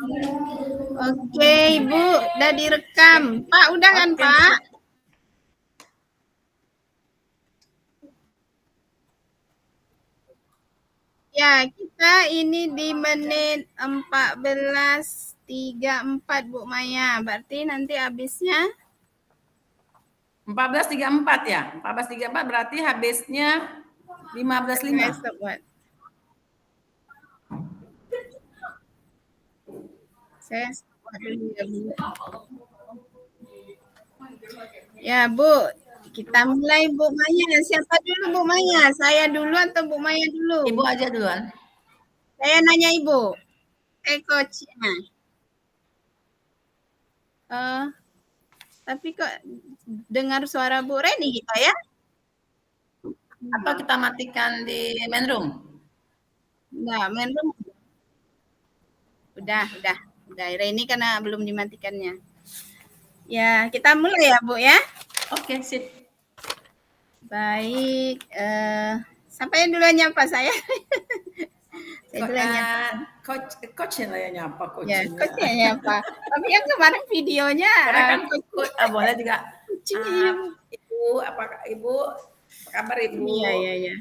Oke, Ibu, udah direkam. Pak, udah kan, Oke, Pak? Ya, kita ini di menit 14.34, Bu Maya. Berarti nanti habisnya 14.34 ya. 14.34 berarti habisnya 15.5. besok buat. Saya stop dulu ya, Bu. Ya, Bu. Kita mulai Bu Maya. Siapa dulu Bu Maya? Saya dulu atau Bu Maya dulu? Ibu aja duluan. Saya nanya Ibu. Coachnya. Tapi kok dengar suara Bu Reni kita ya? Atau kita matikan di main room? Enggak, main room. Udah. Reni karena belum dimatikannya. Ya, kita mulai ya, Bu ya. Oke, sip. Baik, siapa yang duluan nyapa saya? Saya duluan nyapa. Coach lah yang nyapa Ya, coachnya. coachnya nyapa. Tapi yang kemarin videonya Karena kan boleh juga. coachnya. Ibu, apa kabar Ibu? Iya.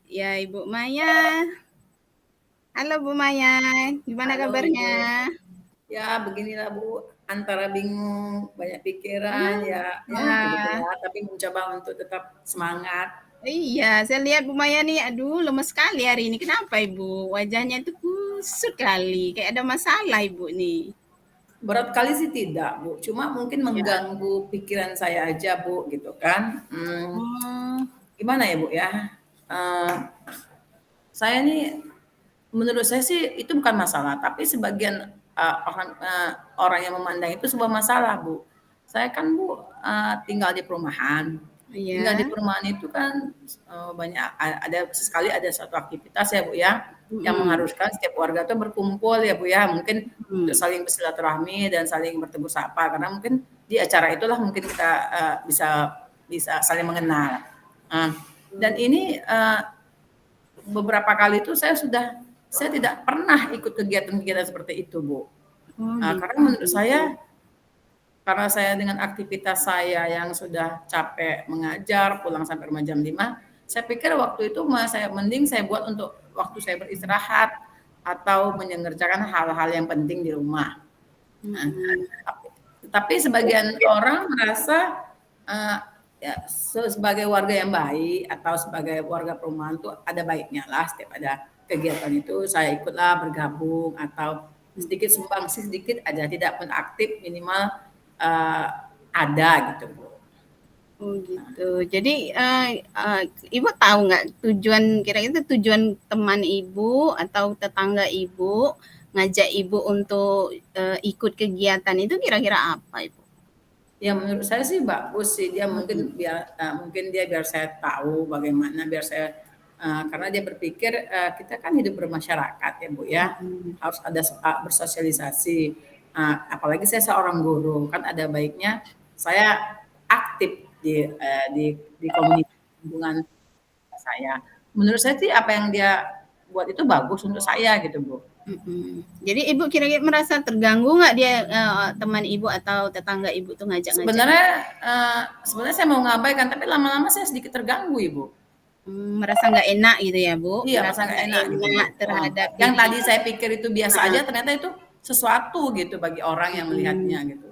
Ya Ibu Maya. Halo Bu Maya, gimana Halo, kabarnya? Ibu. Ya beginilah Bu, antara bingung, banyak pikiran, ya begitu ya. Tapi mencoba untuk tetap semangat. Iya, saya lihat Bu Maya nih, aduh lemes sekali hari ini. Kenapa Ibu? Wajahnya itu kusut kali, kayak ada masalah Ibu nih. Berat kali sih tidak Bu, cuma mungkin Ya. mengganggu pikiran saya aja Bu, gitu kan. Gimana ya Bu ya? Saya nih, menurut saya sih itu bukan masalah, tapi sebagian orang yang memandang itu sebuah masalah Bu. Saya kan Bu tinggal di perumahan. Tinggal di Iya. perumahan itu kan banyak ada sesekali ada suatu aktivitas ya Bu ya, yang Mm-mm. mengharuskan setiap warga tuh berkumpul ya Bu ya, mungkin untuk Mm. saling bersilaturahmi dan saling bertegur sapa, karena mungkin di acara itulah mungkin kita bisa saling mengenal. Dan ini beberapa kali itu saya tidak pernah ikut kegiatan-kegiatan seperti itu, Bu. Oh Karena gitu. menurut saya, karena saya dengan aktivitas saya yang sudah capek mengajar, pulang sampai rumah jam 5, saya pikir waktu itu saya mending saya buat untuk waktu saya beristirahat atau mengerjakan hal-hal yang penting di rumah. Nah, Mm-mm. tapi sebagian orang merasa ya, sebagai warga yang baik atau sebagai warga perumahan tuh ada baiknya lah setiap ada kegiatan itu saya ikutlah bergabung atau sedikit sumbangsi sedikit aja tidak pun aktif minimal uh, ada gitu Bu. Oh gitu. Jadi Ibu tahu nggak kira-kira tujuan teman Ibu atau tetangga Ibu ngajak Ibu untuk ikut kegiatan itu kira-kira apa Ibu? Ya menurut saya sih bagus sih dia mungkin dia biar saya tahu bagaimana biar saya karena dia berpikir kita kan hidup bermasyarakat ya Bu ya Mm-mm. harus ada bersosialisasi. Apalagi saya seorang guru kan ada baiknya saya aktif di komunitas lingkungan saya. Menurut saya sih apa yang dia buat itu bagus untuk saya gitu Bu. Mm-mm. Jadi Ibu kira-kira merasa terganggu nggak dia teman Ibu atau tetangga Ibu tuh ngajak-ngajak Ibu? Sebenarnya saya mau ngabaikan tapi lama-lama saya sedikit terganggu Ibu. Merasa nggak enak gitu ya Bu? Iya, Merasa masa nggak nggak enak gitu, Bu. enak terhadap Yang diri tadi Ibu. saya pikir itu biasa aja, ternyata itu sesuatu gitu bagi orang yang melihatnya Mm-mm. gitu.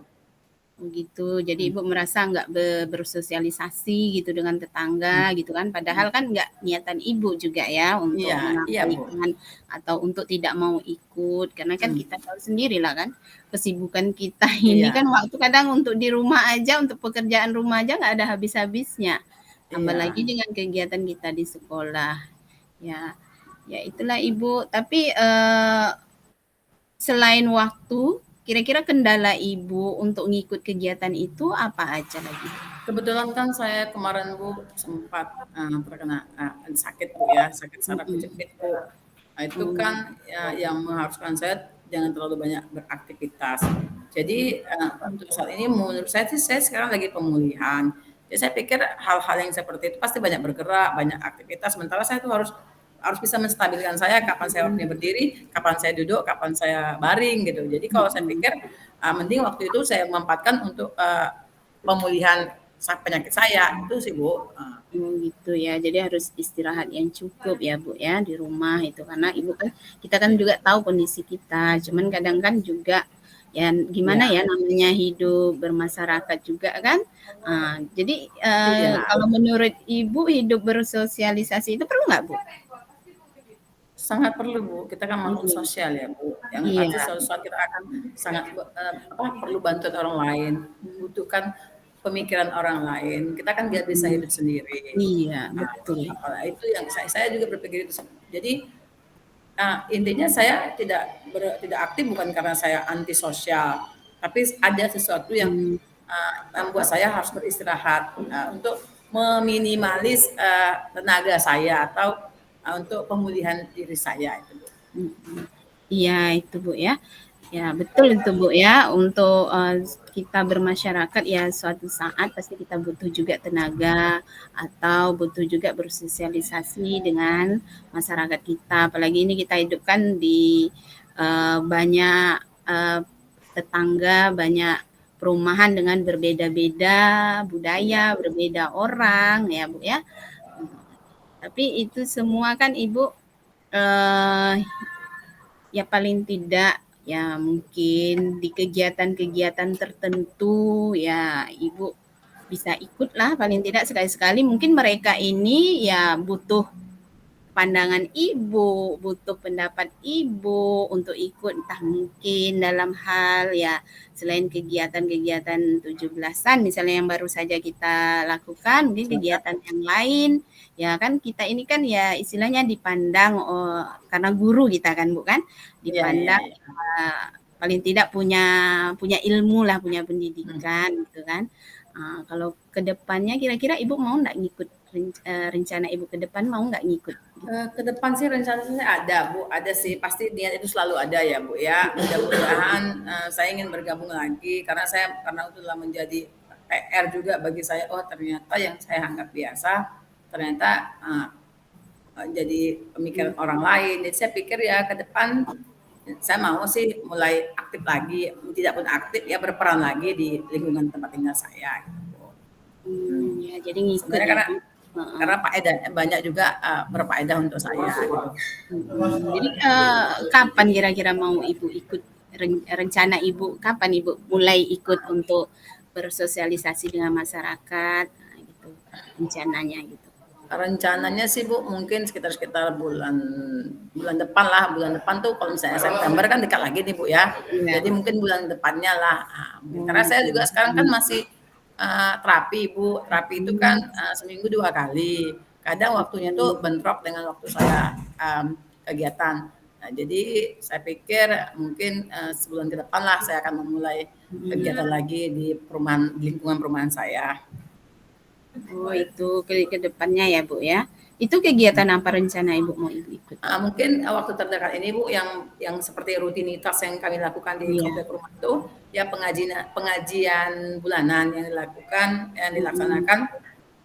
Gitu. Jadi Ibu merasa nggak bersosialisasi gitu dengan tetangga gitu kan. Padahal kan nggak niatan Ibu juga ya untuk Iya, iya, Bu. mengabaikan atau untuk tidak mau ikut. Karena kan Hmm, kita tahu sendiri lah kan kesibukan kita ini iya, kan waktu kadang untuk di rumah aja, untuk pekerjaan rumah aja nggak ada habis-habisnya. Tambah iya. lagi dengan kegiatan kita di sekolah. Ya, ya itulah Ibu. Tapi selain waktu, kira-kira kendala Ibu untuk ngikut kegiatan itu apa aja lagi? Kebetulan kan saya kemarin, Bu, sempat terkena sakit, Bu ya, sakit saraf Mhm. kejepit, Bu. Nah, itu Oh, kan ya, yang mengharuskan saya jangan terlalu banyak beraktivitas. Jadi untuk saat ini menurut saya sih saya sekarang lagi pemulihan. Jadi saya pikir hal-hal yang seperti itu pasti banyak bergerak, banyak aktivitas. Sementara saya itu harus harus bisa menstabilkan saya kapan saya waktunya berdiri, kapan saya duduk, kapan saya baring gitu. Jadi kalau saya pikir mending waktu itu saya manfaatkan untuk pemulihan penyakit saya itu sih Bu. Gitu ya. Jadi harus istirahat yang cukup ya Bu ya di rumah itu, karena Ibu kan kita kan juga tahu kondisi kita. Cuman kadang kan juga ya gimana Ya, ya namanya hidup bermasyarakat juga kan. Jadi iya. kalau menurut Ibu hidup bersosialisasi itu perlu nggak Bu? Sangat perlu Bu, kita kan makhluk Iya. sosial ya Bu, yang pasti Iya. suatu saat kita akan sangat perlu bantuan orang lain, membutuhkan pemikiran orang lain, kita kan nggak bisa hidup sendiri. Iya, Nah, betul. itu yang saya juga berpikir itu. Jadi intinya saya tidak aktif bukan karena saya antisosial, tapi ada sesuatu yang Hmm. membuat saya harus beristirahat untuk meminimalis tenaga saya atau untuk pemulihan diri saya itu. Iya itu Bu ya. Ya betul itu Bu ya, untuk kita bermasyarakat ya suatu saat pasti kita butuh juga tenaga atau butuh juga bersosialisasi dengan masyarakat kita. Apalagi ini kita hidupkan di banyak tetangga, banyak perumahan dengan berbeda-beda Iya, budaya, berbeda orang ya Bu ya. Tapi itu semua kan Ibu eh, ya paling tidak ya mungkin di kegiatan-kegiatan tertentu ya Ibu bisa ikutlah paling tidak sekali-sekali. Mungkin mereka ini ya butuh pandangan Ibu, butuh pendapat Ibu untuk ikut entah mungkin dalam hal ya selain kegiatan-kegiatan 17-an misalnya yang baru saja kita lakukan, mungkin iya, kegiatan yang lain ya kan kita ini kan ya istilahnya dipandang karena guru kita kan bukan iya, iya, dipandang iya. paling tidak punya punya ilmu lah, punya Hmm. pendidikan gitu kan. Kalau ke depannya kira-kira Ibu mau nggak ngikut rencana Ibu ke depan mau nggak ngikut? Ke depan sih rencana saya ada Bu, ada sih pasti niat itu selalu ada ya Bu ya. Mudah-mudahan saya ingin bergabung lagi karena itu telah menjadi PR juga bagi saya. Oh ternyata yang saya anggap biasa ternyata jadi pemikiran orang lain. Jadi saya pikir ya ke depan saya mau sih mulai aktif lagi, tidak pun aktif ya berperan lagi di lingkungan tempat tinggal saya. Gitu. Ya jadi ngikut Sebenarnya ya Bu. Heeh. karena faedah banyak juga berfaedah untuk saya. Gitu. Jadi kapan kira-kira mau Ibu ikut rencana Ibu kapan Ibu mulai ikut untuk bersosialisasi dengan masyarakat gitu rencananya gitu. Rencananya sih Bu mungkin sekitar bulan bulan depan lah, bulan depan tuh kalau misalnya September kan dekat lagi nih Bu ya. Iya. Jadi mungkin bulan depannya lah. Karena saya juga sekarang kan Hmm. masih terapi Bu. Terapi itu kan seminggu 2 kali. Kadang waktunya tuh bentrok dengan waktu saya kegiatan. Nah, jadi saya pikir mungkin sebulan ke depan lah saya akan memulai kegiatan lagi di perumahan di lingkungan perumahan saya. Oh itu ke depannya ya Bu ya. Itu kegiatan apa rencana Ibu mau Ibu ikut? Mungkin waktu terdekat ini Bu yang seperti rutinitas yang kami lakukan di Iya. komplek rumah itu ya pengajian bulanan yang Mm-mm. dilaksanakan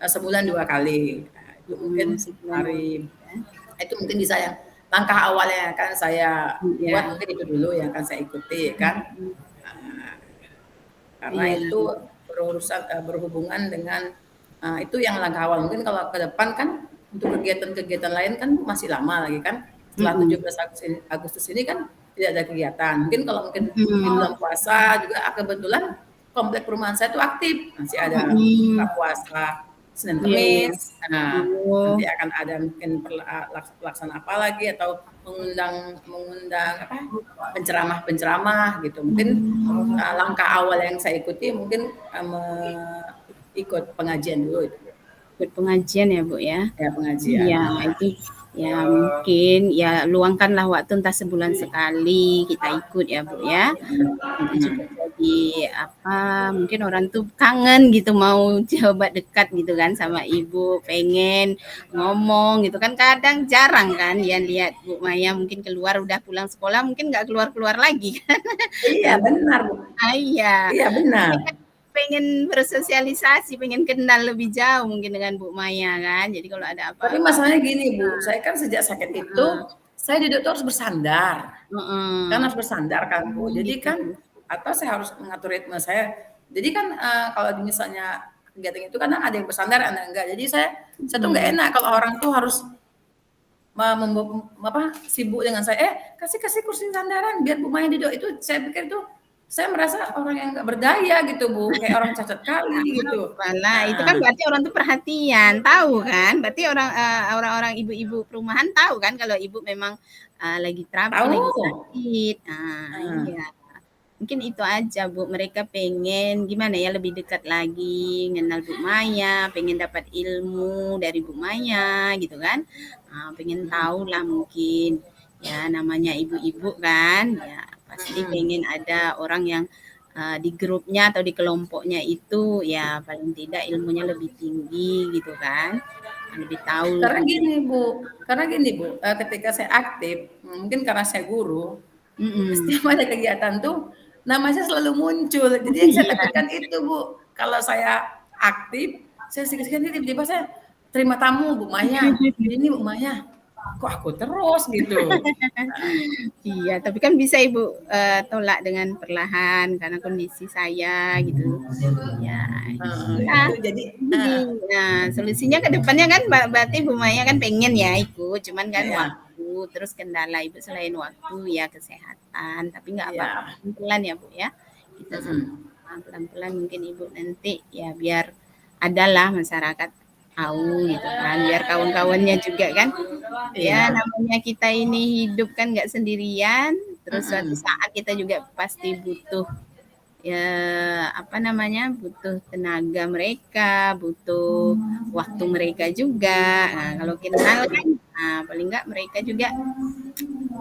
sebulan 2 kali. Nah, itu mungkin Sebulan dua hari kali ya. itu mungkin bisa yang langkah awal yang akan saya buat Iya. mungkin itu dulu yang akan saya ikuti kan. Uh, karena Iya. itu berhubungan dengan itu yang langkah awal. Mungkin kalau ke depan kan untuk kegiatan-kegiatan lain kan masih lama lagi kan. Setelah Mm-mm. 17 Agustus ini kan tidak ada kegiatan. Mungkin kalau mungkin di Mm-mm. bulan puasa juga kebetulan komplek perumahan saya itu aktif. Masih ada buka Mm-mm. puasa Senin Iya, iya. Kemis. Nah, Oh. nanti akan ada mungkin pelaksanaan apa lagi atau mengundang mengundang apa penceramah-penceramah gitu. Mungkin Hmm. langkah awal yang saya ikuti mungkin ikut pengajian dulu itu. Ikut pengajian ya Bu ya. Ya pengajian. Iya itu ya mungkin ya luangkanlah waktu entah sebulan sekali kita ikut ya Bu ya. Nanti juga jadi apa mungkin orang tuh kangen gitu mau coba dekat gitu kan sama Ibu, pengen ngomong gitu kan kadang jarang kan ya lihat Bu Maya mungkin keluar udah pulang sekolah mungkin nggak keluar-keluar lagi kan. Iya benar Bu. Iya. Iya benar. pengen bersosialisasi, pengen kenal lebih jauh mungkin dengan Bu Maya kan. Jadi kalau ada Tapi apa-apa masalahnya gini Bu, saya kan sejak sakit itu, heeh, saya duduk tuh harus bersandar. Kan heeh. harus bersandar kan Bu. Oh Jadi gitu. kan atau saya harus mengatur ritme saya. Jadi kan kalau misalnya kegiatan itu kadang ada yang bersandar, ada yang enggak. Jadi saya tuh nggak Mhm. enak kalau orang tuh harus sibuk dengan saya. Kasih kursi sandaran biar Bu Maya duduk. Itu saya pikir itu saya merasa orang yang nggak berdaya gitu Bu, kayak orang cacat kali gitu. Walah, itu kan Nah, berarti orang tuh perhatian, tahu kan? Berarti orang-orang ibu-ibu perumahan tahu kan kalau ibu memang, lagi terapi, lagi tahu. sakit. Ah, Nah, iya. Mungkin itu aja, Bu, mereka pengen gimana ya, lebih dekat lagi, kenal Bu Maya, pengen dapat ilmu dari Bu Maya gitu kan. Pengen tahu lah mungkin, ya namanya ibu-ibu kan, ya pasti pengen ada orang yang di grupnya atau di kelompoknya itu ya paling tidak ilmunya lebih tinggi gitu kan, lebih tahu Karena lebih. gini Bu, ketika saya aktif, mungkin karena saya guru, Mm-mm. setiap ada kegiatan tuh namanya selalu muncul. Jadi yang saya Iya. takutkan itu Bu, kalau saya aktif, saya sedikit-sedikit tiba-tiba saya terima tamu Bu Maya, ini Bu Maya, kok aku terus gitu. Iya, tapi kan bisa Ibu tolak dengan perlahan karena kondisi saya gitu. Ya, ya. Itu jadi Jadi, nah solusinya ke depannya kan berarti Bu Maya kan pengen ya ikut, cuman kan ya, waktu, terus kendala Ibu selain waktu ya kesehatan, tapi nggak apa-apa ya, pelan-pelan ya Bu ya. Kita mm, sama pelan-pelan mungkin Ibu nanti ya biar adalah masyarakat tahu gitu kan, biar kawan-kawannya juga kan. Ya iya, namanya kita ini hidup kan nggak sendirian, terus suatu mm, saat kita juga pasti butuh ya apa namanya butuh tenaga mereka, butuh waktu mereka juga. Nah, kalau kenal kan, paling nggak mereka juga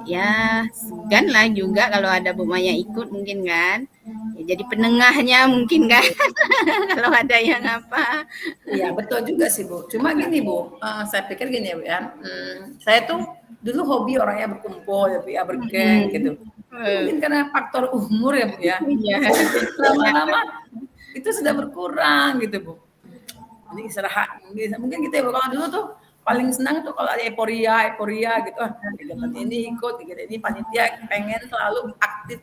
ya segan lah juga kalau ada Bu Maya ikut mungkin kan. Ya, jadi penengahnya mungkin kan kalau ada yang apa. iya betul juga sih Bu. Cuma gini Bu, saya pikir gini ya Bu ya, saya tuh dulu hobi orangnya berkumpul ya Bu ya, bergeng gitu. Mm-mm. Tapi mungkin karena faktor umur ya Bu ya, Iya. lama-lama itu sudah berkurang gitu Bu. Ini istirahat, mungkin gitu ya Bu. Kalau dulu tuh paling senang tuh kalau ada euforia gitu. Kegiatan ini ikut, kegiatan ini panitia pengen selalu aktif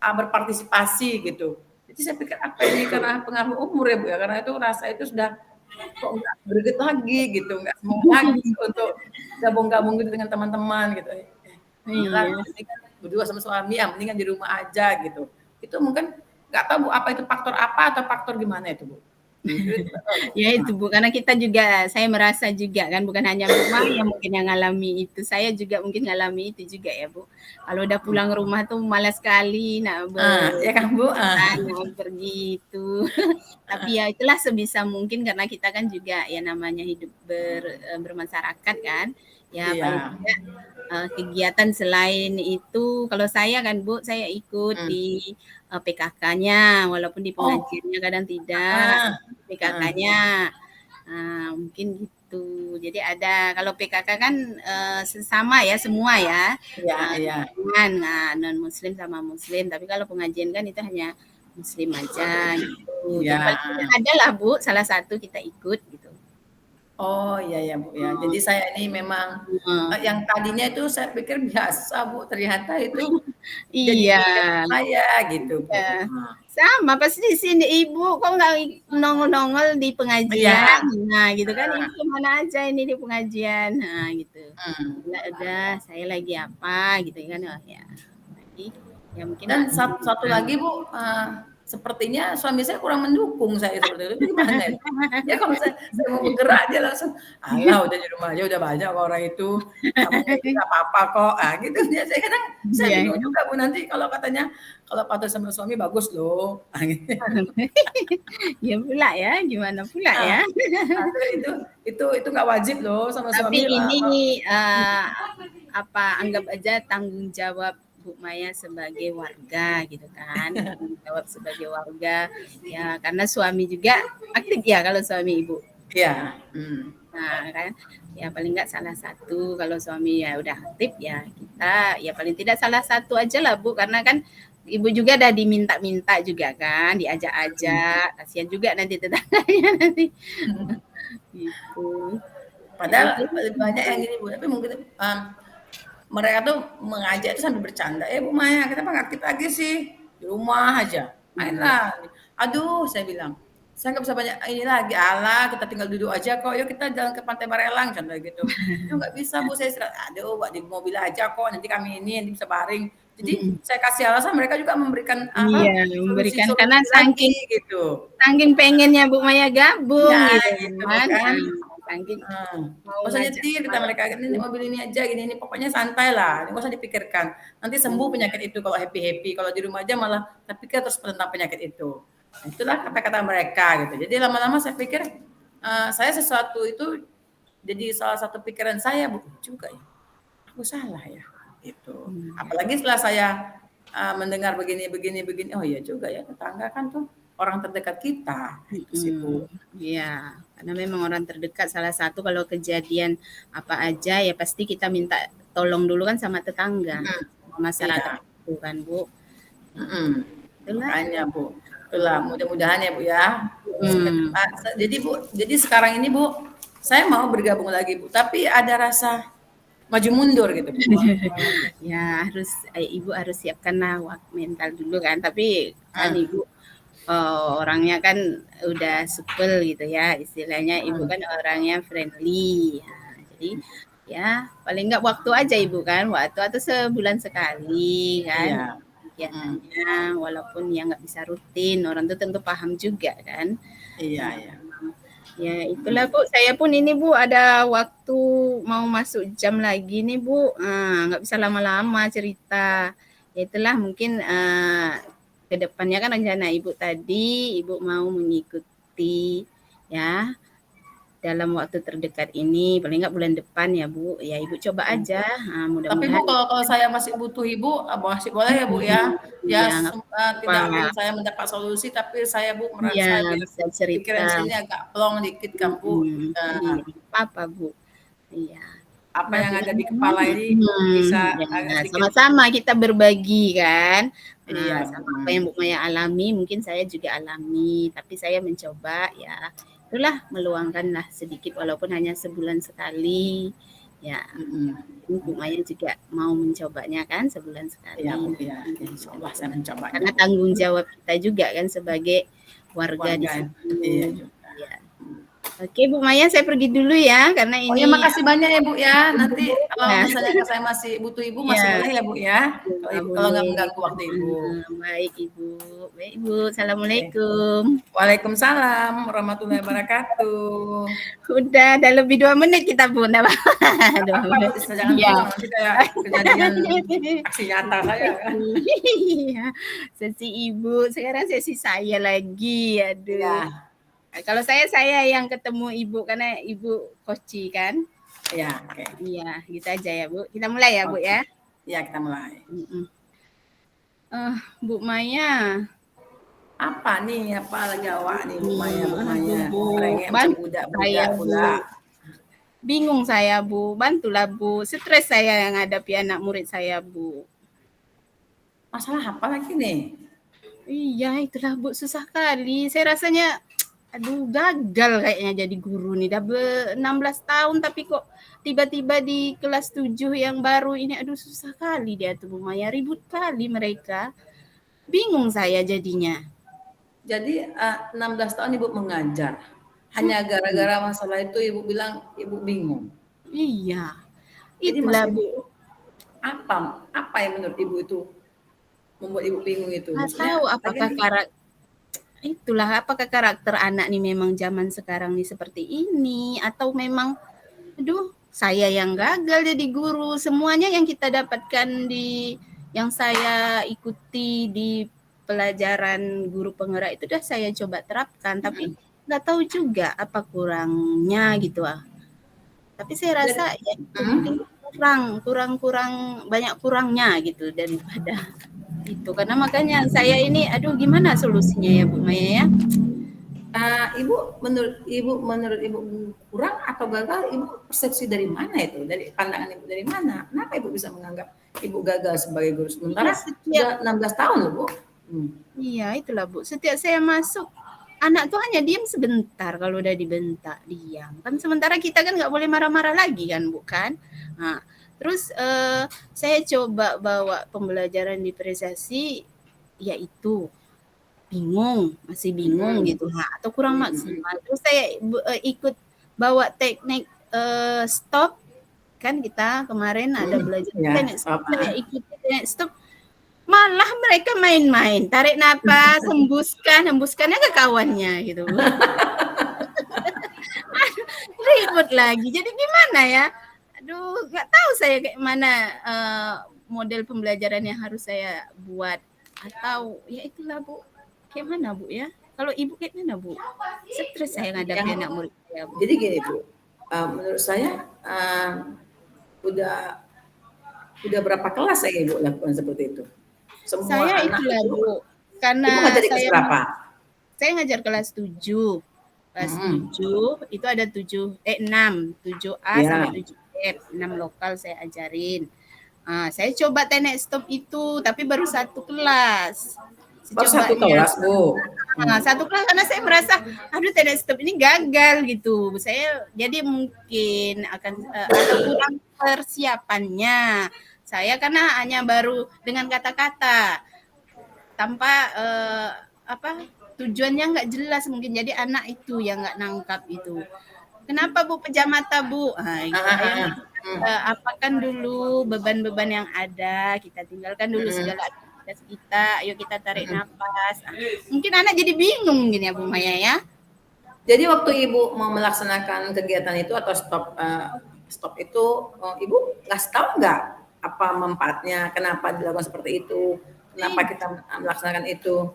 berpartisipasi gitu. Jadi saya pikir apa ini karena pengaruh umur ya Bu ya, karena itu rasa itu sudah kok nggak greget lagi gitu, nggak semangat lagi untuk gabung-gabung gitu dengan teman-teman gitu. Udahlah, Iya. ini kan berdua sama suami, ya mendingan di rumah aja gitu. Itu mungkin nggak tahu Bu, apa itu faktor apa atau faktor gimana itu Bu? Itu nggak tahu Bu. Ya itu Bu, karena kita juga saya merasa juga kan bukan hanya Bu Maya mungkin yang ngalami itu, saya juga mungkin ngalami itu juga ya Bu. Kalau udah pulang rumah tuh malas sekali nak Ya kan Bu? nak pergi itu. Tapi ya itulah sebisa mungkin karena kita kan juga ya namanya hidup bermasyarakat kan. Ya paling Iya. tidak kegiatan selain itu kalau saya kan Bu, saya ikut Hmm. di PKK-nya walaupun di Oh, pengajiannya kadang tidak. ah, ah, PKK-nya. Mungkin gitu. Jadi ada kalau PKK kan sesama ya semua ya. iya, iya, Non muslim sama muslim. Tapi kalau pengajian kan itu hanya muslim aja gitu. Jadi iya. paling tidak ada lah Bu, salah satu kita ikut gitu. Oh, iya ya Bu ya. Jadi saya ini memang Heeh. yang tadinya itu saya pikir biasa Bu, ternyata itu jadi Iya. ingat saya gitu Bu. Iya. Sama pasti di sini ibu kok nggak nongol-nongol di Iya. pengajian, nah gitu kan ibu kemana aja ini di pengajian, nah gitu. Hmm. Udah saya lagi apa gitu kan, oh ya lagi ya mungkin Dan nanti satu lagi Bu, sepertinya suami saya kurang mendukung saya seperti itu. Itu gimana itu? Ya kalau saya mau bergerak dia langsung, "Alah udah di rumah aja udah banyak orang itu, kamu kayak gitu nggak apa-apa kok." Gitu dia. Saya iya. bingung juga Bu nanti kalau katanya kalau patuh sama suami bagus loh. Gitu. Ya pula ya, gimana pula Ah, ya. itu nggak wajib loh sama Tapi suami, ini eh, apa anggap aja tanggung jawab Bu Maya sebagai warga gitu kan, tanggung jawab sebagai warga ya karena suami juga aktif ya kalau suami ibu. iya, Nah kan ya paling nggak salah satu kalau suami ya udah aktif ya kita ya paling tidak salah satu aja lah Bu karena kan Ibu juga udah diminta-minta juga kan, diajak-ajak, kasihan juga nanti tetangganya nanti. Gitu. Jadi Padahal itu lebih banyak yang gini Bu, tapi mungkin mereka tuh mengajak itu sambil bercanda, Bu Maya, kenapa nggak aktif lagi sih di rumah aja, iya. mainlah. Aduh, saya bilang, saya nggak bisa banyak ini lagi, Allah kita tinggal duduk aja kok, yuk kita jalan ke Pantai Barelang, contoh gitu. Aduh nggak bisa Bu, saya istirahat. Aduh, Pak, di mobil aja kok, nanti kami ini nanti bisa baring. Jadi Mhm. saya kasih alasan, mereka juga memberikan Iya, apa memberikan karena solusi-solusi saking lagi gitu. saking pengennya Bu Maya gabung Iya gitu gitu kan, kan. saking Heeh, mau "Nggak usah ngajak nyetir," kata mereka, "ini main. mobil ini aja, gini, pokoknya santai lah, nggak usah dipikirkan. Nanti sembuh Iya. penyakit itu kalau happy-happy, kalau di rumah aja malah terpikir terus tentang penyakit itu." Nah, itulah kata-kata mereka gitu. Jadi lama-lama saya pikir, saya sesuatu itu jadi salah satu pikiran saya, "Bu, juga ya, aku salah ya?" Gitu. Iya. Apalagi setelah saya, mendengar begini begini begini, "Oh iya juga ya, tetangga kan tuh orang terdekat kita." Itu sih, Bu. Mhm, iya, karena memang orang terdekat salah satu kalau kejadian apa aja ya pasti kita minta tolong dulu kan sama tetangga, Mhm, sama masyarakat iya. itu kan, Bu. Iya, Mhm, itulah. makanya Bu, itulah mudah-mudahan ya Bu ya, Mhm. jadi Bu, jadi sekarang ini Bu, saya mau bergabung lagi Bu, tapi ada rasa maju mundur gitu Bu. Ya harus Ibu harus siapkanlah mental dulu kan, tapi kan Heeh, Ibu, orangnya kan udah supel gitu ya, istilahnya Ibu heeh, kan orangnya friendly, ya jadi ya paling nggak waktu aja Ibu kan, waktu atau sebulan sekali kan iya, mhm, kegiatannya, walaupun ya nggak bisa rutin, orang tuh tentu paham juga kan. iya Nah, iya, ya itulah mhm, Bu, saya pun ini Bu ada waktu mau masuk jam lagi nih Bu, nggak bisa lama-lama cerita. Ya itulah mungkin ke depannya kan rencana Ibu tadi, Ibu mau mengikuti ya dalam waktu terdekat ini, paling nggak bulan depan ya Bu, ya Ibu coba iya. aja, Tapi Bu mudah-mudahan. kalau saya masih butuh Ibu, masih boleh ya Bu ya? Ya Iya nggak tidak apa-apa, belum saya mendapat solusi, tapi saya Bu iya merasa biar bisa cerita, pikiran saya ini agak plong dikit kan Bu, iya nggak apa-apa Bu, iya. apa Lah yang Bu, ada di kepala ini bisa agak ya sedikit. sama-sama kita berbagi kan, Iya, sama apa yang mhm, Bu Maya alami mungkin saya juga alami, tapi saya mencoba ya itulah meluangkanlah sedikit walaupun hanya sebulan sekali, ya mhm. ini Bu Maya juga mau mencobanya kan sebulan Iya, Bu, sekali, iya, insyaallah saya mencobanya, karena Bu. tanggung jawab kita juga kan sebagai warga di Warga iya situ, juga. ya. Oke Bu Maya saya pergi dulu ya karena Oh ya, ini makasih banyak ya, Bu, ya. Nanti kalau ya. misalnya saya masih butuh Ibu masih Iya. boleh ya, Bu, ya? Kalau Ya Ibu kalau nggak boleh. mengganggu waktu Ibu. Baik Ibu. Baik Ibu, Oke. assalamualaikum. Waalaikumsalam warahmatullahi wabarakatuh. Udah ada lebih 2 menit kita Bu, nggak apa-apa. Nggak 2 apa-apa, Bu, menit. asal jangan Iya. potong nanti kayak kejadian aksi nyata saya kan. Iya. Sesi Ibu, sekarang sesi saya lagi, aduh. Iya, Kalau saya yang ketemu Ibu karena Ibu koci kan. iya, oke. Iya, gitu aja ya Bu. Kita mulai ya Bu Oke. ya. Iya, kita mulai. Mhm. Bu Maya. Apa nih? Apa lagi awak nih, Bu Maya, Bu Aduh Maya? Bu, Merengek macam bantu saya budak-budak Bu. pula. Bingung saya Bu, bantulah Bu. Stres saya yang hadapi anak murid saya Bu. Masalah apa lagi nih? Iya itulah Bu, susah kali. Saya rasanya aduh gagal kayaknya jadi guru nih. Udah 16 tahun tapi kok tiba-tiba di kelas 7 yang baru ini aduh susah kali dia tuh Bu Maya. Ribut kali mereka. Bingung saya jadinya. Jadi 16 tahun Ibu mengajar. Hmm, Hanya gara-gara masalah itu Ibu bilang Ibu bingung. iya, Jadi itulah maksud Ibu Bu. apa yang menurut Ibu itu membuat Ibu bingung itu? Nggak Maksudnya tahu apakah lagian itulah apakah karakter anak nih memang zaman sekarang nih seperti ini atau memang aduh saya yang gagal jadi guru semuanya yang kita dapatkan di yang saya ikuti di pelajaran guru penggerak itu udah saya coba terapkan tapi mhm. nggak tahu juga apa kurangnya gitu tapi saya Jadi rasa ya itu mungkin mhm. kurang banyak kurangnya gitu daripada itu karena makanya saya ini aduh gimana solusinya ya Bu Maya ya. Menurut Ibu kurang atau gagal, Ibu persepsi dari mana itu? Dari pandangan Ibu dari mana? Kenapa Ibu bisa menganggap Ibu gagal sebagai guru. Iya, Sementara setiap sudah 16 tahun loh, Bu. iya itulah Bu, setiap saya masuk, anak tuh hanya diam sebentar kalau udah dibentak, diam. Kan sementara kita kan nggak boleh marah-marah lagi kan, Bu, kan. Nah, terus, saya coba bawa pembelajaran diferensiasi, yaitu bingung, masih bingung gitu, nah, atau kurang maksimal. Terus saya ikut bawa teknik, stop, kan kita kemarin ada belajar Ya, teknik stop, stop. saya ikuti teknik stop, malah mereka main-main, tarik napas, hembuskannya ke kawannya gitu. Ribut lagi. Jadi gimana ya? Aduh, nggak tahu saya kayak mana model pembelajaran yang harus saya buat, atau ya itulah Bu. Kayak mana Bu ya? Kalau Ibu kayak mana Bu? Stres saya Yang ngadapi anak murid saya Bu. jadi gini Bu, menurut saya udah berapa kelas saya Ibu lakukan seperti itu? Semua Saya anak itulah itu, Bu, Ibu karena ngajar di kelas berapa? saya ngajar kelas 7. Kelas 7 itu ada 6, 7A sampai Ya. 7F, 6 lokal saya ajarin. Saya coba teknik stop itu, tapi baru 1 kelas. Baru 1 Secobanya. kelas Bu. 1 kelas karena saya merasa, aduh teknik stop ini gagal gitu. Saya jadi mungkin akan ada kurang persiapannya. Saya karena hanya baru dengan kata-kata, tanpa tujuannya nggak jelas mungkin. Jadi anak itu yang nggak nangkap itu. Kenapa Bu pejam mata Bu? Ayo apakan dulu beban-beban yang ada, kita tinggalkan dulu segala aktivitas kita, ayo kita tarik nafas. Mungkin anak jadi bingung gini ya Bu Maya ya. Jadi waktu Ibu mau melaksanakan kegiatan itu atau stop itu, Ibu ngasih tahu nggak apa manfaatnya, kenapa dilakukan seperti itu, kenapa kita melaksanakan itu?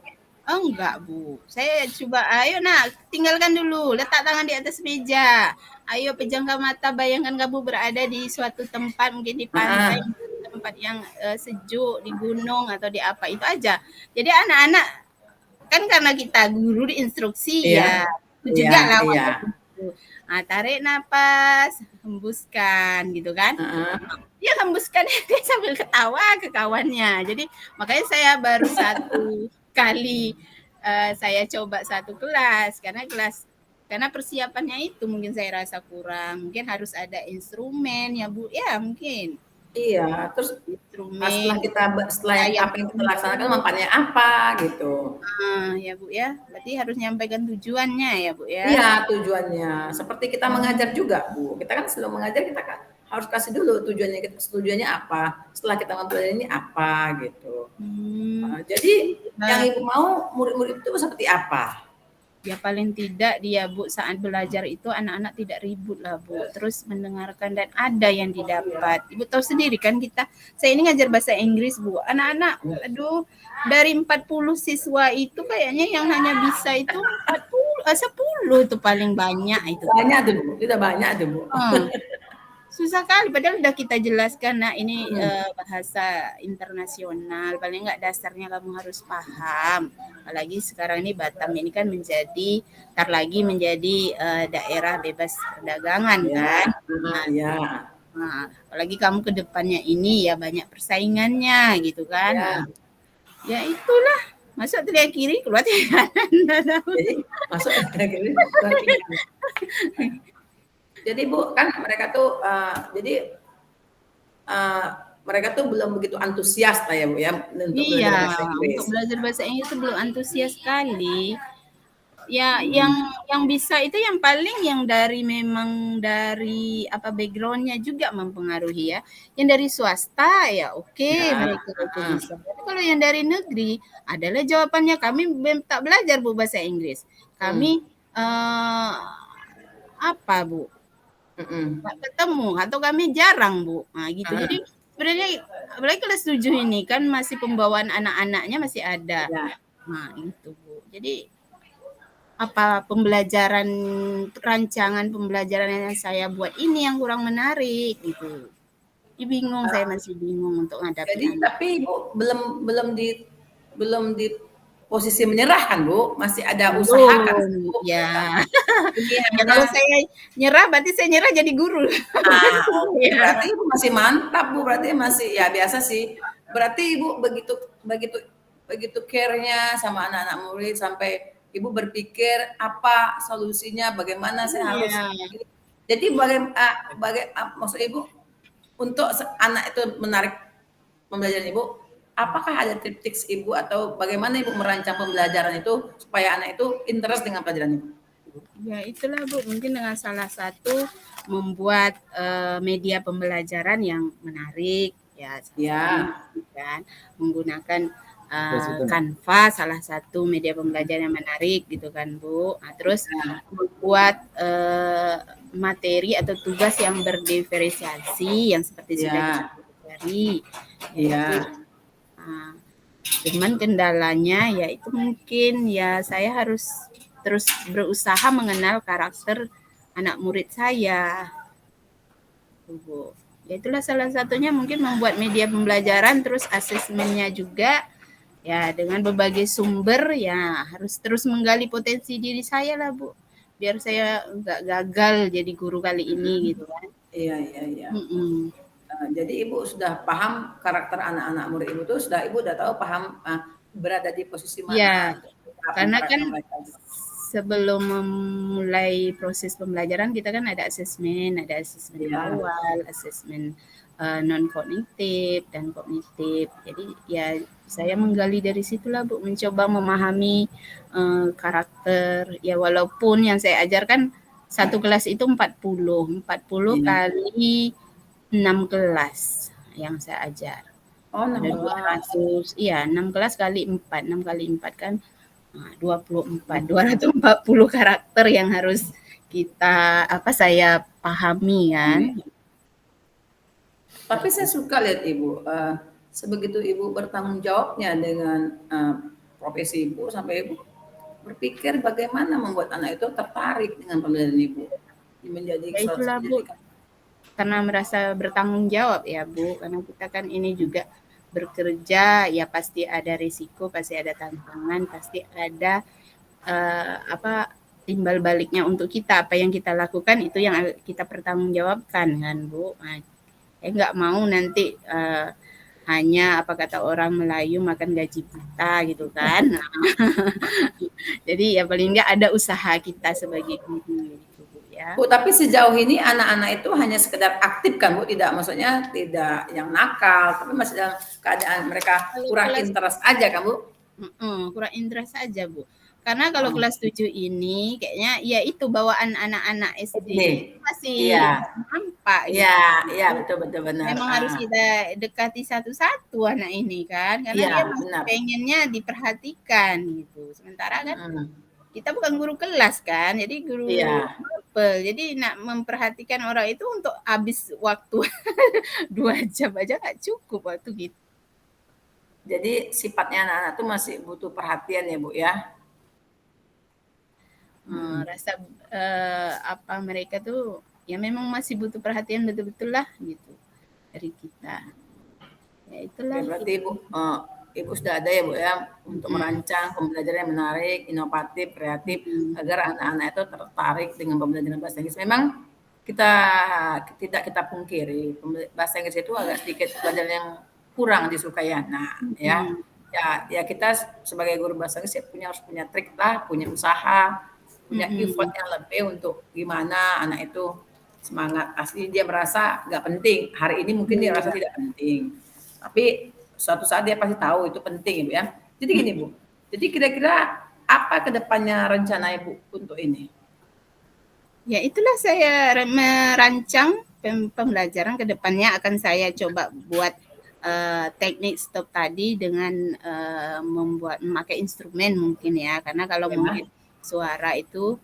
Oh enggak Bu, saya coba, ayo nak tinggalkan dulu, letak tangan di atas meja, ayo pejamkan mata, bayangkan kamu berada di suatu tempat, mungkin di pantai, tempat yang sejuk, di gunung atau di apa, itu aja. Jadi anak-anak, kan karena kita guru diinstruksi ya, itu juga lah waktu itu. Tarik napas, hembuskan gitu kan. Dia hembuskan dia sambil ketawa ke kawannya. Jadi makanya saya baru 1 kali saya coba 1 kelas, karena persiapannya itu mungkin saya rasa kurang. Mungkin harus ada instrumen ya Bu, ya mungkin. Iya, terus Instrumen. setelah apa yang kita laksanakan manfaatnya apa gitu. Ya Bu ya, berarti harus nyampaikan tujuannya ya Bu ya. Iya tujuannya, seperti kita mengajar juga Bu. Kita kan sebelum mengajar kita kan harus kasih dulu tujuannya apa. Setelah kita mempelajari ini apa gitu. Jadi yang Ibu mau murid-murid itu seperti apa? Ya paling tidak dia Bu saat belajar itu anak-anak tidak ribut lah Bu. Terus mendengarkan dan ada yang didapat. Ibu tahu sendiri kan saya ini ngajar bahasa Inggris Bu. Anak-anak, aduh dari 40 siswa itu kayaknya yang hanya bisa itu 10 itu paling banyak itu. Banyak tuh Bu, udah banyak tuh Bu. Susah kali, padahal udah kita jelaskan, nah ini bahasa internasional, paling nggak dasarnya kamu harus paham. Apalagi sekarang ini Batam ini kan ntar lagi menjadi daerah bebas perdagangan kan. Nah, apalagi kamu ke depannya ini ya banyak persaingannya gitu kan. Ya itulah, masuk telinga kiri, keluar telinga kanan. Jadi masuk telinga kiri, keluar telinga kanan. Jadi Bu, kan mereka tuh mereka tuh belum begitu antusias lah ya Bu ya untuk belajar bahasa Inggris. Untuk belajar bahasa Inggris itu belum antusias sekali. Ya, yang bisa itu yang paling yang memang dari backgroundnya juga mempengaruhi ya. Yang dari swasta ya oke, mereka itu bisa. Tapi kalau yang dari negeri adalah jawabannya kami tak belajar Bu bahasa Inggris. Kami apa Bu? Nggak ketemu atau kami jarang Bu. Nah gitu. Jadi sebenarnya apalagi kelas 7 ini kan masih pembawaan anak-anaknya masih ada. Nah itu Bu. Jadi rancangan pembelajaran yang saya buat ini yang kurang menarik gitu. Bingung, saya masih bingung untuk menghadapi Jadi tapi Ibu belum posisi menyerah kan Bu, masih ada usaha kan Belum, Bu, ya. ini Ya kalau hanya saya nyerah berarti saya nyerah jadi guru. oke, Ya. berarti Ibu masih mantap Bu, berarti masih ya biasa sih. Berarti Ibu begitu begitu begitu care-nya sama anak-anak murid sampai Ibu berpikir apa solusinya, bagaimana saya harus Iya. jadi maksud Ibu untuk anak itu menarik pembelajaran Ibu, apakah ada tips Ibu atau bagaimana Ibu merancang pembelajaran itu supaya anak itu interest dengan pelajaran Ibu? Ya itulah Bu, mungkin dengan salah satu membuat media pembelajaran yang menarik, ya salah satunya Ya, kan menggunakan Canva, salah satu media pembelajaran yang menarik gitu kan Bu. Nah, terus ya, membuat materi atau tugas yang berdiferensiasi yang seperti sudah kita ya, pelajari, ya itu. ya. Nah, cuman kendalanya ya itu mungkin ya saya harus terus berusaha mengenal karakter anak murid saya. Bu. Ya itulah salah satunya mungkin membuat media pembelajaran terus asesmennya juga ya dengan berbagai sumber ya harus terus menggali potensi diri saya lah Bu. Biar saya nggak gagal jadi guru kali ini gitu kan. Iya, iya, iya. Mm-mm. Jadi Ibu sudah paham karakter anak-anak murid Ibu tuh sudah Ibu udah tahu paham berada di posisi mana Ya, untuk menerapkan karena kan karakter mereka. sebelum memulai proses pembelajaran kita kan ada asesmen Iya, awal, asesmen non kognitif dan kognitif. Jadi ya saya menggali dari situlah Bu, mencoba memahami karakter. Ya walaupun yang saya ajarkan satu kelas itu 40 iya. kali 6 kelas yang saya ajar. Oh, Ada 16. 200, iya 6 kelas kali 4, 6 kali 4 kan 24, 240 karakter yang harus saya pahami kan. Amin. Tapi saya suka lihat Ibu, sebegitu Ibu bertanggung jawabnya dengan profesi Ibu sampai Ibu berpikir bagaimana membuat anak itu tertarik dengan pembelajaran Ibu. Menjadi Ya itulah Bu, menjadikan karena merasa bertanggung jawab ya Bu, karena kita kan ini juga bekerja ya pasti ada risiko, pasti ada tantangan, pasti ada timbal baliknya untuk kita. Apa yang kita lakukan itu yang kita pertanggungjawabkan kan Bu. Nah, nggak mau nanti hanya apa kata orang Melayu makan gaji buta gitu kan. Nah, jadi ya paling nggak ada usaha kita sebagai guru gitu Bu ya. Bu, tapi sejauh ini anak-anak itu hanya sekedar aktif kan Bu, tidak maksudnya tidak yang nakal, tapi masih dalam keadaan mereka Kalau kurang kelas interest aja kan Bu? kurang interest aja Bu. Karena kalau Oh, kelas 7 ini kayaknya ya itu bawaan anak-anak SD SD. masih Iya, nampak iya, gitu. iya betul betul benar. Memang harus kita dekati satu-satu anak ini kan, karena Iya dia masih benar. pengennya diperhatikan gitu. Sementara kan kita bukan guru kelas kan, jadi guru Iya. mapel. Jadi nak memperhatikan orang itu untuk habis waktu 2 jam aja nggak cukup waktu gitu. Jadi sifatnya anak-anak tuh masih butuh perhatian ya Bu ya. Rasa mereka tuh ya memang masih butuh perhatian betul-betul lah gitu dari kita. Ya Oke, itulah berarti gitu. Ibu sudah ada ya Bu ya untuk Mm-mm. merancang pembelajaran yang menarik, inovatif, kreatif Mm-mm. agar anak-anak itu tertarik dengan pembelajaran bahasa Inggris. Memang kita tidak kita pungkiri bahasa Inggris itu agak sedikit pelajaran yang kurang disukai anak ya. Mm-mm. Ya kita sebagai guru bahasa Inggris ya harus punya trik lah, punya usaha, punya effort Mm-mm. yang lebih untuk gimana anak itu semangat. Pasti dia merasa nggak penting. Hari ini mungkin dia rasa Iya. tidak penting. Tapi suatu saat dia pasti tahu itu penting Ibu ya. Jadi gini Bu, jadi kira-kira apa kedepannya rencana Ibu untuk ini? Ya itulah saya merancang pembelajaran ke depannya akan saya coba buat teknik stop tadi dengan memakai instrumen mungkin ya. Karena kalau Ya, mungkin suara itu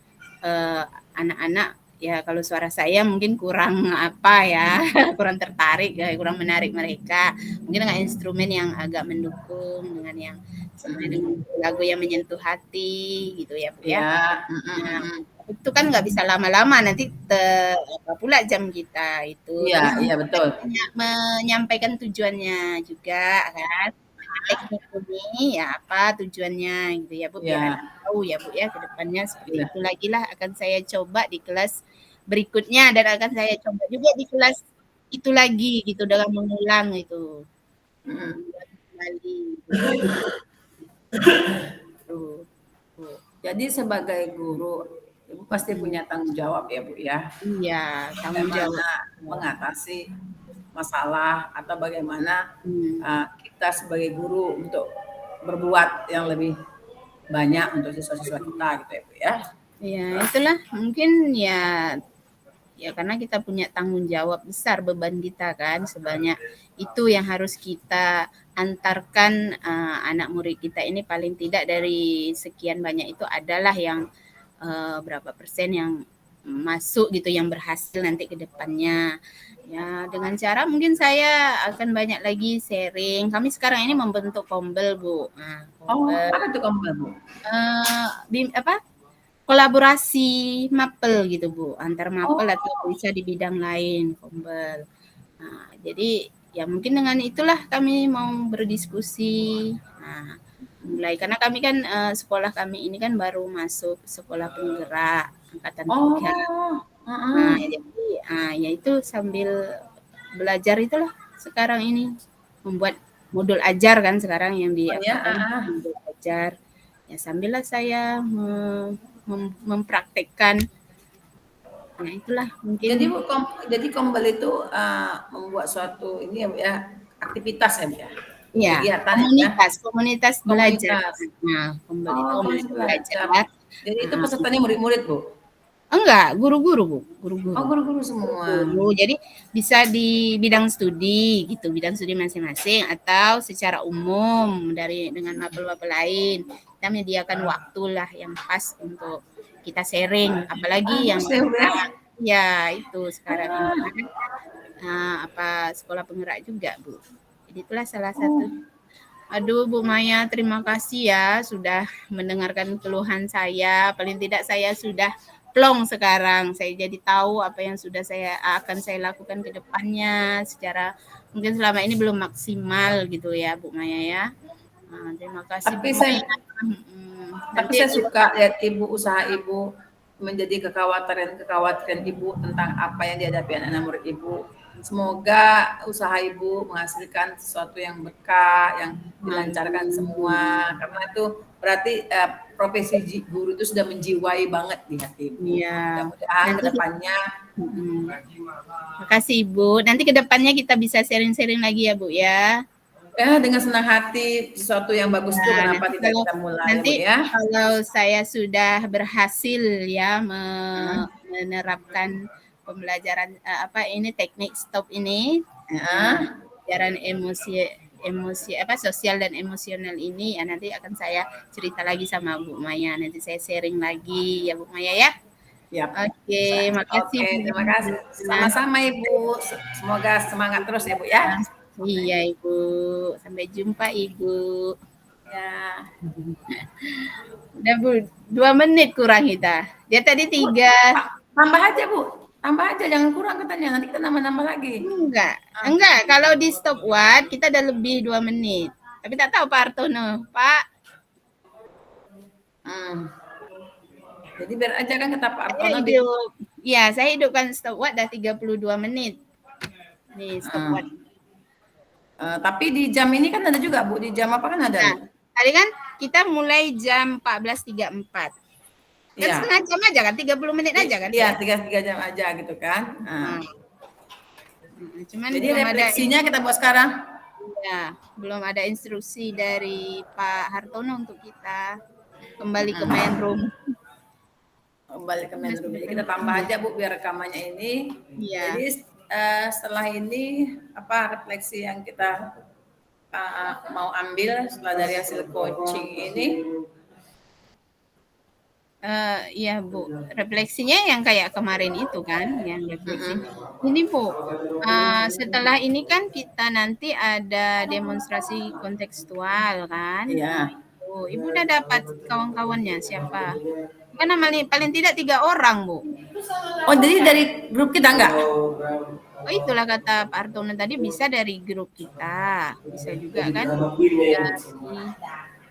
anak-anak ya kalau suara saya mungkin kurang apa ya, kurang tertarik ya, kurang menarik mereka. Mungkin dengan instrumen yang agak mendukung dengan yang sebenarnya dengan lagu yang menyentuh hati gitu ya Bu ya. ya, Nah, itu kan nggak bisa lama-lama nanti apa pula jam kita itu. iya, Jadi iya betul. menyampaikan tujuannya juga kan. teknik ini ya apa tujuannya gitu ya Bu, biar Ya, anak tahu ya Bu ya ke depannya seperti iya. itu lagi lah akan saya coba di kelas berikutnya dan akan saya coba juga di kelas itu lagi gitu dengan mengulang itu. Mm. Mengulang kembali gitu. Tuh, Bu. Jadi sebagai guru, Ibu pasti Mhm. punya tanggung jawab ya Bu ya, Iya, tanggung jawab. bagaimana mengatasi masalah atau bagaimana Hmm. kita sebagai guru untuk berbuat yang lebih banyak untuk siswa-siswa kita gitu ya Bu ya. Ya, itulah mungkin ya ya karena kita punya tanggung jawab besar beban kita kan sebanyak itu yang harus kita antarkan anak murid kita ini paling tidak dari sekian banyak itu adalah yang berapa persen yang masuk gitu yang berhasil nanti ke depannya. Ya, dengan cara mungkin saya akan banyak lagi sharing. Kami sekarang ini membentuk Kombel, Bu. Nah, Oh, Kombel apa tuh kamu Bu? apa kolaborasi mapel gitu Bu, antar mapel atau Oh, bisa di bidang lain, Kombel. Nah, jadi ya mungkin dengan itulah kami mau berdiskusi. Nah, mulai karena kami kan sekolah kami ini kan baru masuk sekolah penggerak angkatan 3. oh, Nah, heeh. jadi ya itu sambil belajar itulah sekarang ini membuat modul ajar kan sekarang yang Oh ya, diapakan modul ajar. Ya sambillah saya mempraktekkan. Nah, itulah mungkin Jadi Bu, jadi Kombel itu membuat suatu ini ya Bu ya, aktivitas ya Bu ya, ya kegiatan ya Bu ya, komunitas komunitas belajar. komunitas. Nah, Kombel itu Oh, komunitas komunitas belajar. belajar. Jadi itu Nah, pesertanya murid-murid Bu? enggak, guru-guru Bu, Oh, guru-guru. guru-guru semua. Guru. Jadi bisa di bidang studi gitu, bidang studi masing-masing atau secara umum dari dengan mapel-mapel lain. Kita menyediakan waktu lah yang pas untuk kita sharing, apalagi yang Bagus ya Bu ya. ya itu sekarang ini Ah, kan apa sekolah penggerak juga Bu. Jadi itulah salah satu. oh, Aduh Bu Maya, terima kasih ya sudah mendengarkan keluhan saya. Paling tidak saya sudah plong sekarang. Saya jadi tahu apa yang sudah akan saya lakukan ke depannya secara mungkin selama ini belum maksimal gitu ya Bu Maya ya. Nah, terima kasih tapi Bu saya Maya. tapi Nanti saya kalau suka lihat Ibu, usaha Ibu menjadi kekhawatiran-kekhawatiran Ibu tentang apa yang dihadapi anak-anak murid Ibu. Semoga usaha Ibu menghasilkan sesuatu yang berkah, yang dilancarkan semua. Karena itu berarti profesi guru itu sudah menjiwai banget di hati Ibu. ya Mudah-mudahan ke nanti depannya makasih Ibu. Nanti ke depannya kita bisa sharing-sharing lagi ya Bu ya. dengan senang hati sesuatu yang bagus itu Nah, kenapa tidak kita mulai ya Bu ya. kalau saya sudah berhasil ya Hmm. menerapkan pembelajaran apa ini teknik stop ini, Ya. pembelajaran emosi apa sosial dan emosional ini ya nanti akan saya cerita lagi sama Bu Maya. Nanti saya sharing lagi ya Bu Maya ya. Yap. Oke, makasih Oke, Bu terima kasih. Maya. Sama-sama Ibu. Semoga semangat terus ya Bu ya. Iya Ibu. Sampai jumpa Ibu. Ya. Udah Bu, 2 menit kurang kita. Dia tadi Bu, 3. tambah aja Bu. Tambah aja, jangan kurang katanya. Nanti kita nambah-nambah lagi. Enggak. Kalau di stopwatch kita ada lebih 2 menit. Tapi tak tahu Pak Artono. Pak, Hmm. Jadi biar aja kan kata Pak saya Artono. hidup. Ya, saya hidupkan stopwatch dah 32 menit. Nih stopwatch. Tapi di jam ini kan ada juga Bu. Di jam apa kan ada Nah, Bu? tadi kan kita mulai jam 14.34. Kan Iya. setengah jam aja kan, 30 menit aja kan? Iya, 3 jam aja gitu kan. Nah, cuman Jadi belum ada refleksinya kita buat sekarang. ya, belum ada instruksi dari Pak Hartono untuk kita kembali ke Hmm. main room. Kembali ke main room. Jadi kita tambah aja Bu biar rekamannya ini. Iya. Jadi setelah ini apa refleksi yang kita mau ambil setelah dari hasil coaching ini? Iya Bu, refleksinya yang kayak kemarin itu kan, yang refleksi. Ini Bu, setelah ini kan kita nanti ada demonstrasi kontekstual kan. Nah, Iya. Ibu udah dapat kawan-kawannya siapa? Kan namanya paling tidak 3 orang Bu. Oh jadi dari grup kita enggak? Oh itulah kata Pak Hartono tadi bisa dari grup kita, bisa juga kan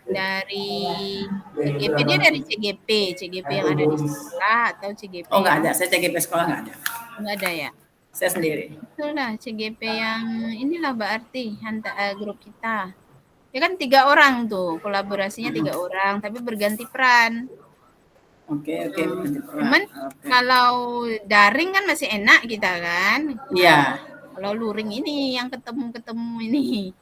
dari CGP, dia dari CGP yang ada di sekolah atau CGP Oh nggak yang ada, saya CGP sekolah nggak ada. nggak ada ya? Saya sendiri. Itulah CGP yang inilah berarti grup kita. Ya kan 3 orang tuh, kolaborasinya 3 orang, tapi berganti peran. Oke, berganti peran. Cuman kalau daring kan masih enak kita kan. Iya. Kalau luring ini yang ketemu-ketemu ini.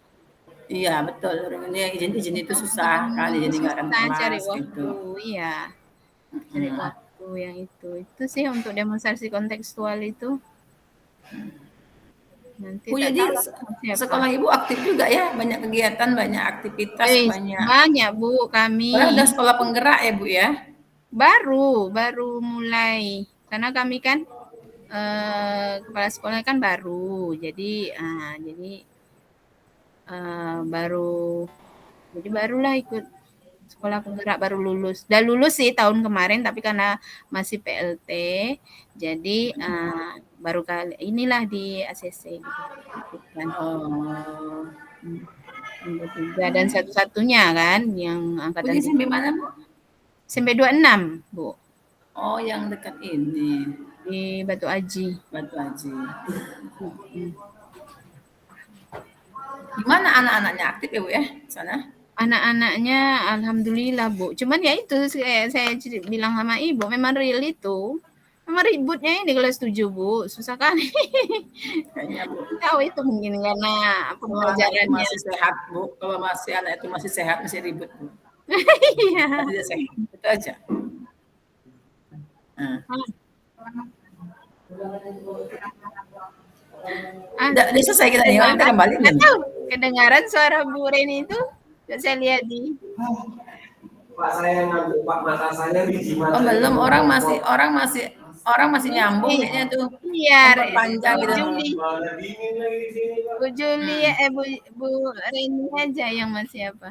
Iya betul, ini izin itu susah kan, jadi nggak akan Susah cari kelas waktu, gitu. iya. Cari waktu yang itu sih untuk demonstrasi kontekstual itu. Nanti Bu, tak jadi tahu siapa. sekolah Ibu aktif juga ya, banyak kegiatan, banyak aktivitas, banyak. Banyak Bu kami. Padahal udah sekolah penggerak ya Bu ya? Baru mulai. Karena kami kan kepala sekolah kan baru, jadi barulah ikut sekolah penggerak, baru lulus. Udah lulus sih tahun kemarin, tapi karena masih PLT, jadi baru kali inilah di ACC gitu. Oh. Dan satu-satunya kan yang angkatan Bu, SMP mana Bu? SMP 26 Bu. Oh yang dekat ini. Di Batu Aji. Batu Aji. Gimana anak-anaknya aktif ya Bu ya sana? Anak-anaknya alhamdulillah Bu. Cuman ya itu saya bilang sama Ibu, memang real itu. Memang ributnya ini kelas 7 Bu, susah kali. Kayaknya Bu. Tahu itu mungkin karena pembelajarannya masih sehat Bu. Kalau masih anak itu masih sehat masih ribut Bu. Iya. Masih sehat. Itu aja. Udah selesai kita nih, kita kembali. Nggak tahu, kedengaran suara Bu Reni itu, saya lihat di. Pak saya ngambil Pak mata saya di jimat. Oh belum, orang masih nyambung kayaknya tuh. Iya, panjang gitu. Bu Juli, Bu Reni aja yang masih apa?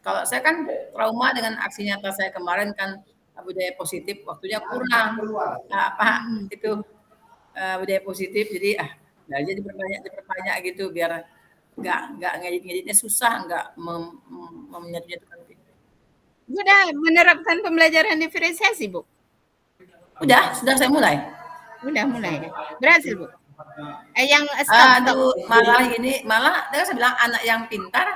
Kalau saya kan trauma dengan aksi nyata saya kemarin kan budaya positif, waktunya kurang. Itu budaya positif, jadi belajar diperbanyak gitu biar nggak ngedit-ngeditnya susah, nggak menyatukan. Sudah menerapkan pembelajaran diferensiasi Bu? Sudah saya mulai. Udah mulai, berhasil Bu? Yang stop. Malah saya bilang anak yang pintar,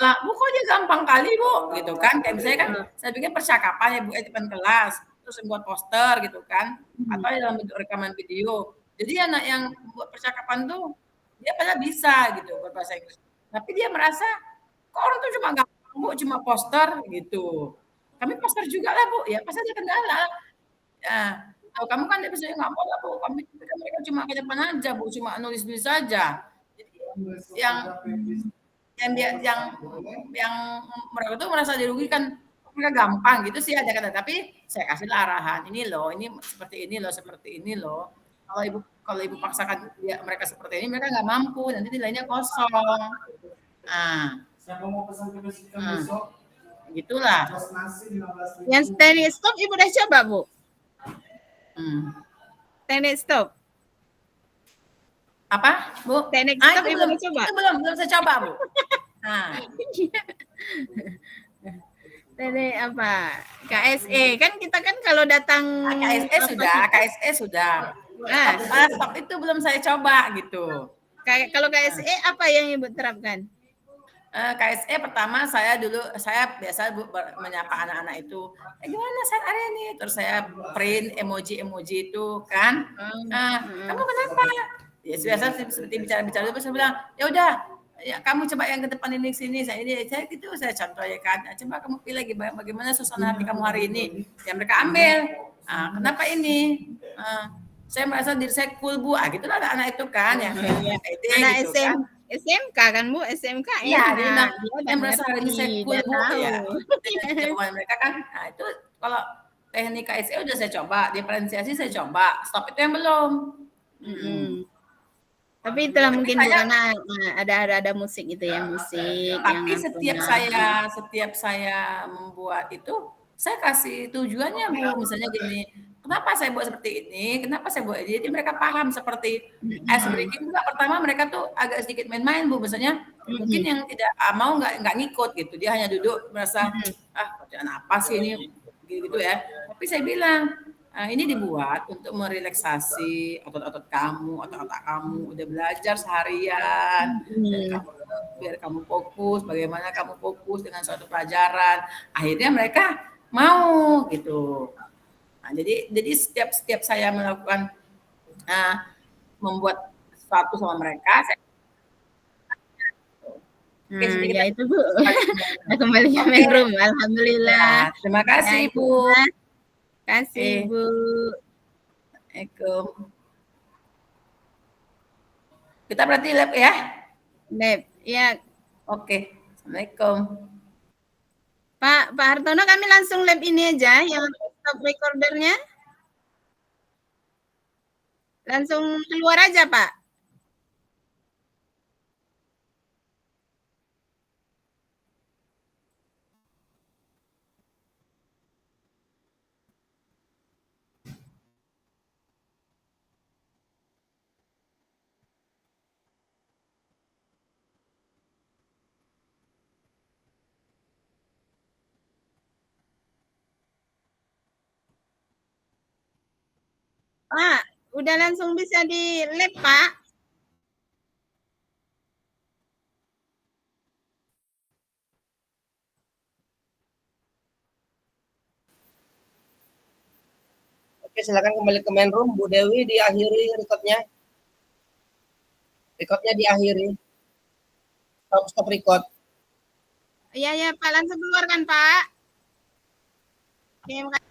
Bu kok dia gampang kali Bu, gitu kan? Kayak misalnya kan, saya pikir percakapan ya Bu, depan kelas, terus membuat poster gitu kan, atau dalam bentuk rekaman video. Jadi anak yang buat percakapan tuh, dia pada bisa gitu berbahasa Inggris. Tapi dia merasa, kok orang tuh cuma gampang Bu, cuma poster gitu. Kami poster juga lah Bu, ya pasti ada kendala. Kalau kamu kan bisa nggak boleh Bu, mereka cuma ke depan aja Bu, cuma nulis-nulis saja. Jadi yang mereka tuh merasa dirugikan, mereka gampang gitu sih ada kata, tapi saya kasih arahan, ini loh, ini seperti ini loh. Kalau ibu paksakan mereka seperti ini, mereka nggak mampu, nanti nilainya kosong. Siapa mau pesan ke besok? Gitulah. Yang teknik stop ibu udah coba Bu? Teknik stop. Apa Bu? Teknik stop ibu belum udah coba? Itu belum saya coba Bu. Teknik apa? KSE kan kita kan kalau datang KSE sudah. Stop itu belum saya coba gitu. Kalau KSE apa yang ibu terapkan? KSE pertama saya biasa Bu menyapa anak-anak itu, gimana saat hari ini? Terus saya print emoji itu kan. Kamu kenapa? Ya biasa seperti bicara-bicara itu saya bilang, ya udah, ya kamu coba yang ke depan ini sini, saya gitu saya contohkan. Coba kamu pilih bagaimana suasana hati kamu hari ini. Yang mereka ambil. Kenapa ini? Saya merasa diri saya cool Bu. Gitulah anak itu kan yang anak gitu, kan. SMK kan Bu, SMK ya. Dia merasa hari ini saya cool Bu ya. Mereka kan, itu kalau teknik KSE udah saya coba, diferensiasi saya coba, stop itu yang belum. Tapi itulah mungkin karena ada musik gitu ya, musik. Tapi setiap saya membuat itu, saya kasih tujuannya Bu, misalnya gini, kenapa saya buat seperti ini, kenapa saya buat ini, jadi mereka paham seperti ice breaking juga. Pertama mereka tuh agak sedikit main-main Bu, misalnya mungkin yang tidak mau nggak ngikut gitu, dia hanya duduk merasa bacaan apa sih ini gitu ya. Tapi saya bilang ini dibuat untuk merelaksasi otot-otot kamu, otak-otak kamu udah belajar seharian, dan kamu, biar kamu fokus, bagaimana kamu fokus dengan suatu pelajaran. Akhirnya mereka mau gitu. Nah, jadi setiap saya melakukan membuat sesuatu sama mereka, saya ya itu Bu. Kembali ke main room. Alhamdulillah. Ya, terima kasih Bu. Terima kasih Bu. Assalamualaikum. Kita berarti lab ya? Lab, ya. Oke. Assalamualaikum. Pak Hartono, kami langsung lab ini aja yang stop recordernya. Langsung keluar aja Pak. Pak, udah langsung bisa di lab Pak. Oke, silakan kembali ke main room. Bu Dewi, diakhiri recordnya. Recordnya diakhiri. Stop record. Iya, ya Pak, langsung keluarkan Pak. Terima kasih.